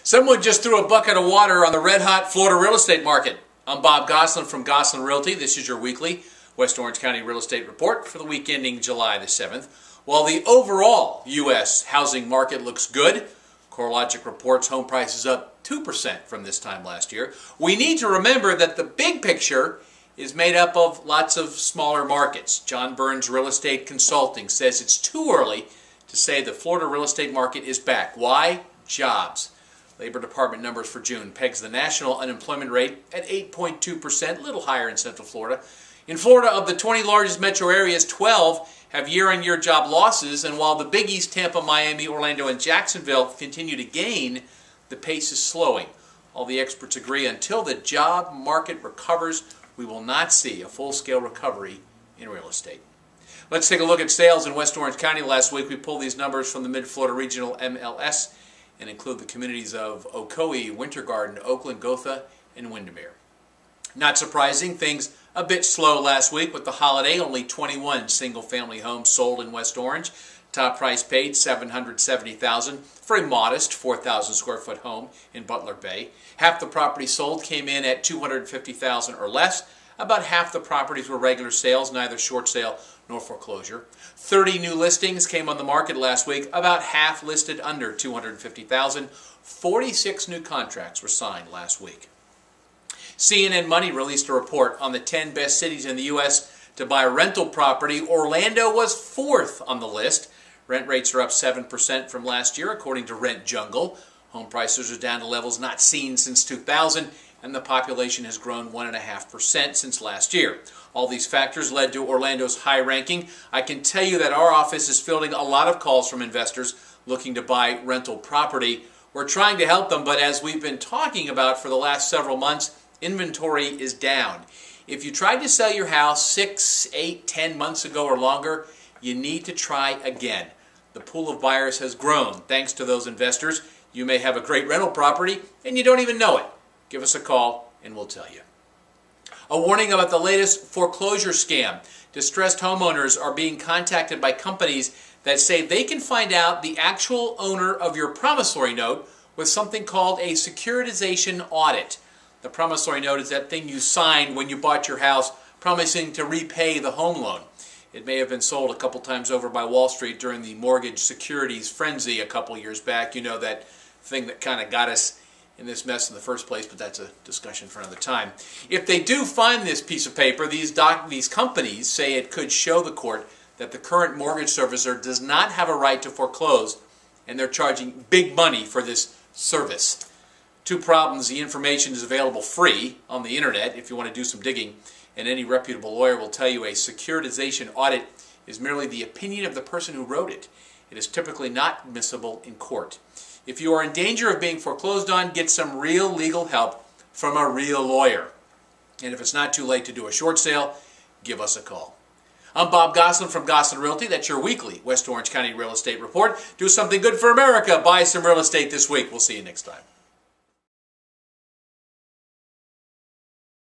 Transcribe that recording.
Someone just threw a bucket of water on the red-hot Florida real estate market. I'm Bob Gosselin from Gosselin Realty. This is your weekly West Orange County real estate report for the week ending July the 7th. While the overall U.S. housing market looks good, CoreLogic reports home prices up 2% from this time last year, we need to remember that the big picture is made up of lots of smaller markets. John Burns Real Estate Consulting says it's too early to say the Florida real estate market is back. Why? Jobs. Labor Department numbers for June pegs the national unemployment rate at 8.2%, a little higher in Central Florida. In Florida, of the 20 largest metro areas, 12 have year-on-year job losses, and while the biggies, Tampa, Miami, Orlando, and Jacksonville, continue to gain, the pace is slowing. All the experts agree until the job market recovers, we will not see a full-scale recovery in real estate. Let's take a look at sales in West Orange County last week. We pulled these numbers from the Mid-Florida Regional MLS and include the communities of Ocoee, Winter Garden, Oakland, Gotha, and Windermere. Not surprising, things a bit slow last week with the holiday. Only 21 single-family homes sold in West Orange. Top price paid $770,000 for a modest 4,000 square foot home in Butler Bay. Half the properties sold came in at $250,000 or less. About half the properties were regular sales, neither short sale nor foreclosure. 30 new listings came on the market last week, about half listed under $250,000. 46 new contracts were signed last week. CNN Money released a report on the 10 best cities in the U.S. to buy rental property. Orlando was fourth on the list. Rent rates are up 7% from last year, according to Rent Jungle. Home prices are down to levels not seen since 2000, and the population has grown 1.5% since last year. All these factors led to Orlando's high ranking. I can tell you that our office is fielding a lot of calls from investors looking to buy rental property. We're trying to help them, but as we've been talking about for the last several months, inventory is down. If you tried to sell your house 6, 8, 10 months ago or longer, you need to try again. The pool of buyers has grown thanks to those investors. You may have a great rental property and you don't even know it. Give us a call and we'll tell you. A warning about the latest foreclosure scam. Distressed homeowners are being contacted by companies that say they can find out the actual owner of your promissory note with something called a securitization audit. The promissory note is that thing you signed when you bought your house promising to repay the home loan. It may have been sold a couple times over by Wall Street during the mortgage securities frenzy a couple years back. You know, that thing that kind of got us in this mess in the first place, but that's a discussion for another time. If they do find this piece of paper, these companies say it could show the court that the current mortgage servicer does not have a right to foreclose, and they're charging big money for this service. Two problems: the information is available free on the internet if you want to do some digging, and any reputable lawyer will tell you a securitization audit is merely the opinion of the person who wrote it. It is typically not admissible in court. If you are in danger of being foreclosed on, get some real legal help from a real lawyer. And if it's not too late to do a short sale, give us a call. I'm Bob Gosselin from Gosselin Realty. That's your weekly West Orange County real estate report. Do something good for America. Buy some real estate this week. We'll see you next time.